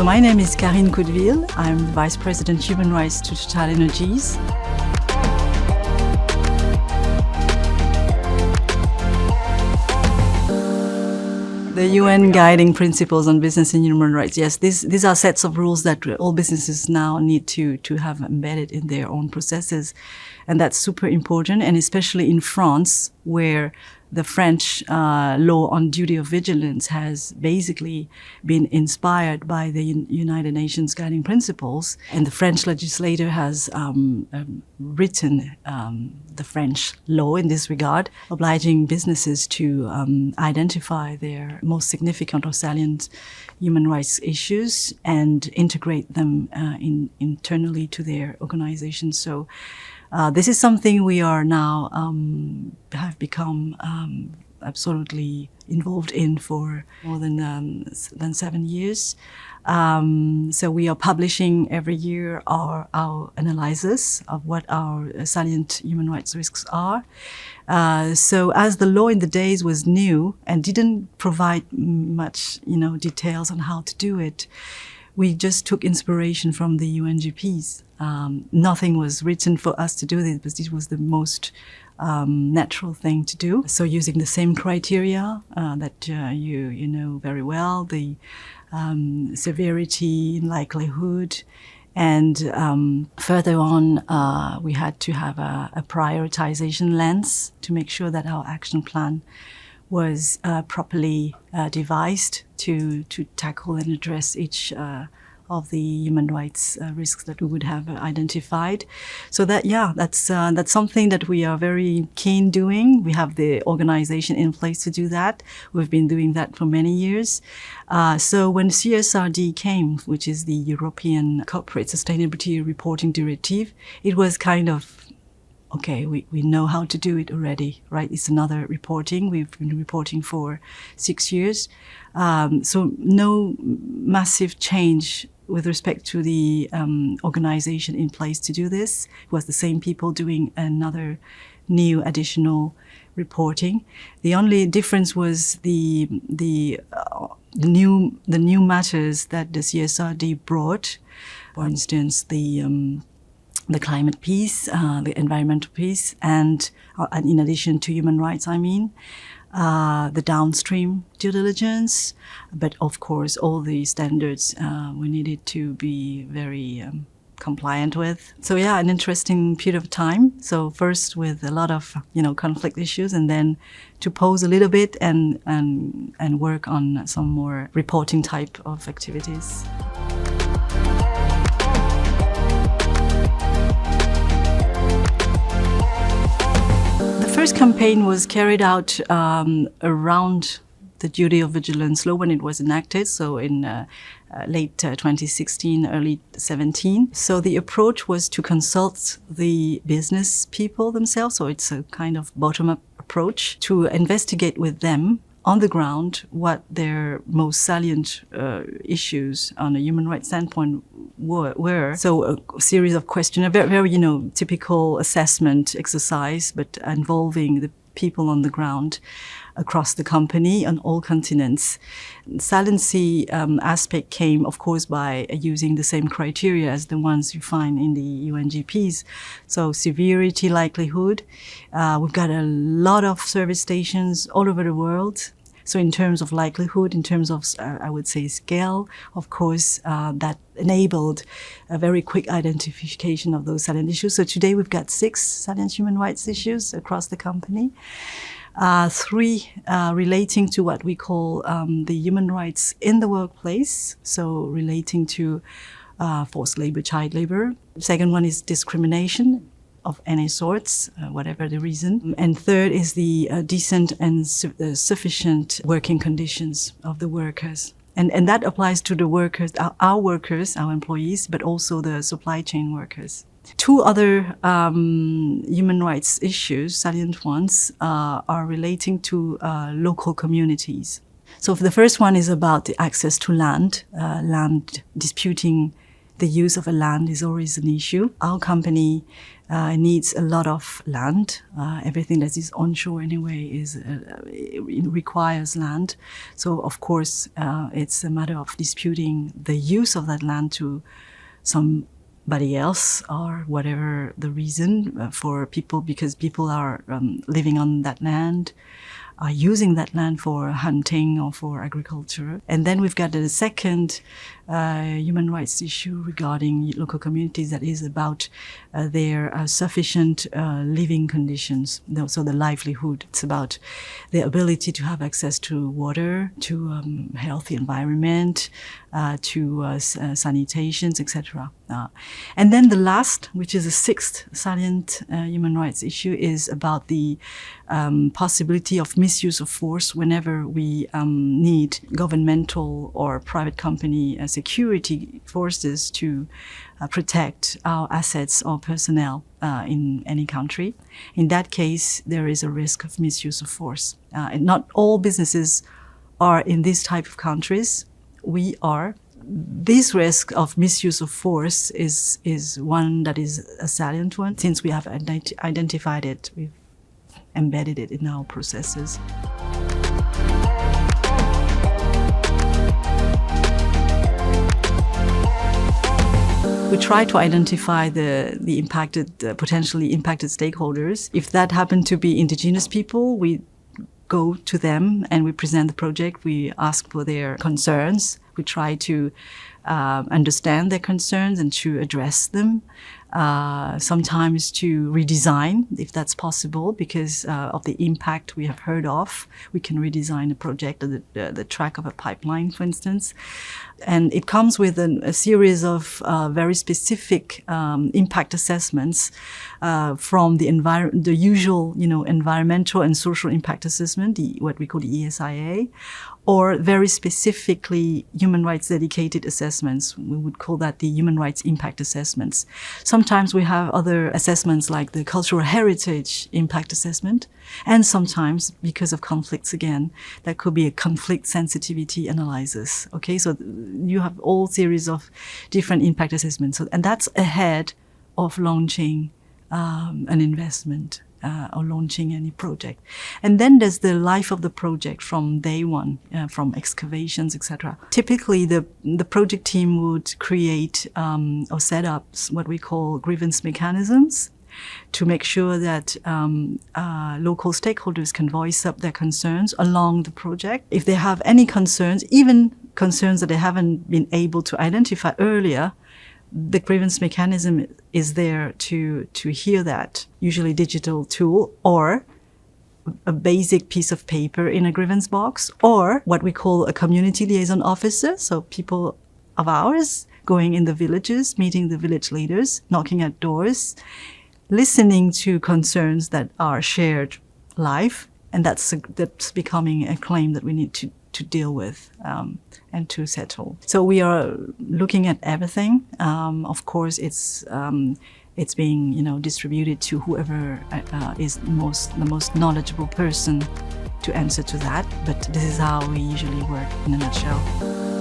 So my name is Caurine Coudeville. I'm the Vice President Human Rights to TotalEnergies. The UN Guiding Principles on Business and Human Rights. Yes, these are sets of rules that all businesses now need to have embedded in their own processes. And that's super important, and especially in France, where the French law on duty of vigilance has basically been inspired by the United Nations Guiding Principles. And the French legislator has written the French law in this regard, obliging businesses to identify their most significant or salient human rights issues and integrate them internally to their organizations. So this is something we are now have become absolutely involved in for more than 7 years. So we are publishing every year our analysis of what our salient human rights risks are. So as the law in the days was new and didn't provide much, details on how to do it, we just took inspiration from the UNGPs. Nothing was written for us to do this, but this was the most natural thing to do. So using the same criteria that you know very well, the severity, likelihood, and further on, we had to have a prioritization lens to make sure that our action plan was properly devised to tackle and address each of the human rights risks that we would have identified. So that's something that we are very keen doing. We have the organization in place to do that. We've been doing that for many years. So when CSRD came, which is the European Corporate Sustainability Reporting Directive, it was kind of, okay, we know how to do it already, right? It's another reporting. We've been reporting for 6 years. So no massive change with respect to the organization in place to do this. It was the same people doing another new additional reporting. The only difference was the new matters that the CSRD brought. For instance, the climate piece, the environmental piece, and in addition to human rights, the downstream due diligence, but of course all the standards we needed to be very compliant with. So an interesting period of time. So first with a lot of conflict issues, and then to pause a little bit and work on some more reporting type of activities. The first campaign was carried out around the duty of vigilance law when it was enacted, so in late 2016, early 2017. So the approach was to consult the business people themselves, so it's a kind of bottom-up approach to investigate with them on the ground what their most salient issues on a human rights standpoint were. So a series of questions, a very typical assessment exercise, but involving the people on the ground across the company on all continents. Saliency aspect came, of course, by using the same criteria as the ones you find in the UNGPs. So severity, likelihood. We've got a lot of service stations all over the world. So in terms of likelihood, in terms of, I would say, scale, of course, that enabled a very quick identification of those salient issues. So today we've got 6 salient human rights issues across the company. 3 relating to what we call the human rights in the workplace, so relating to forced labor, child labor. The second one is discrimination of any sorts, whatever the reason. And third is the decent and sufficient working conditions of the workers. And that applies to the workers, our employees, but also the supply chain workers. 2 other human rights issues, salient ones, are relating to local communities. So the first one is about the access to land disputing the use of a land is always an issue. Our company needs a lot of land. Everything that is onshore anyway it requires land. So of course it's a matter of disputing the use of that land to somebody else or whatever the reason for people, because people are living on that land, are using that land for hunting or for agriculture. And then we've got a second human rights issue regarding local communities that is about their sufficient living conditions, so the livelihood. It's about their ability to have access to water, to healthy environment, to sanitations, etc. And then the last, which is the sixth salient human rights issue, is about the possibility of misuse of force whenever we need governmental or private company security forces to protect our assets or personnel in any country. In that case, there is a risk of misuse of force. And not all businesses are in this type of countries. We are. This risk of misuse of force is one that is a salient one. Since we have identified it, we've embedded it in our processes. We try to identify the potentially impacted stakeholders. If that happen to be indigenous people, we go to them and we present the project. We ask for their concerns. We try to understand their concerns and to address them. Sometimes to redesign, if that's possible, because of the impact we have heard of. We can redesign a project, the track of a pipeline, for instance. And it comes with a series of very specific impact assessments from the usual, environmental and social impact assessment, what we call the ESIA, or very specifically human rights dedicated assessments. We would call that the human rights impact assessments. Sometimes we have other assessments like the cultural heritage impact assessment, and sometimes, because of conflicts again, that could be a conflict sensitivity analysis. Okay, so you have all series of different impact assessments, and that's ahead of launching an investment or launching any project. And then there's the life of the project from day one, from excavations, etc. Typically, the project team would create or set up what we call grievance mechanisms to make sure that local stakeholders can voice up their concerns along the project. If they have any concerns, even concerns that they haven't been able to identify earlier, the grievance mechanism is there to hear that, usually digital tool or a basic piece of paper in a grievance box, or what we call a community liaison officer, so people of ours going in the villages, meeting the village leaders, knocking at doors, listening to concerns that are shared live, and that's becoming a claim that we need to deal with and to settle. So we are looking at everything. Of course, it's being distributed to whoever is the most knowledgeable person to answer to that. But this is how we usually work in a nutshell.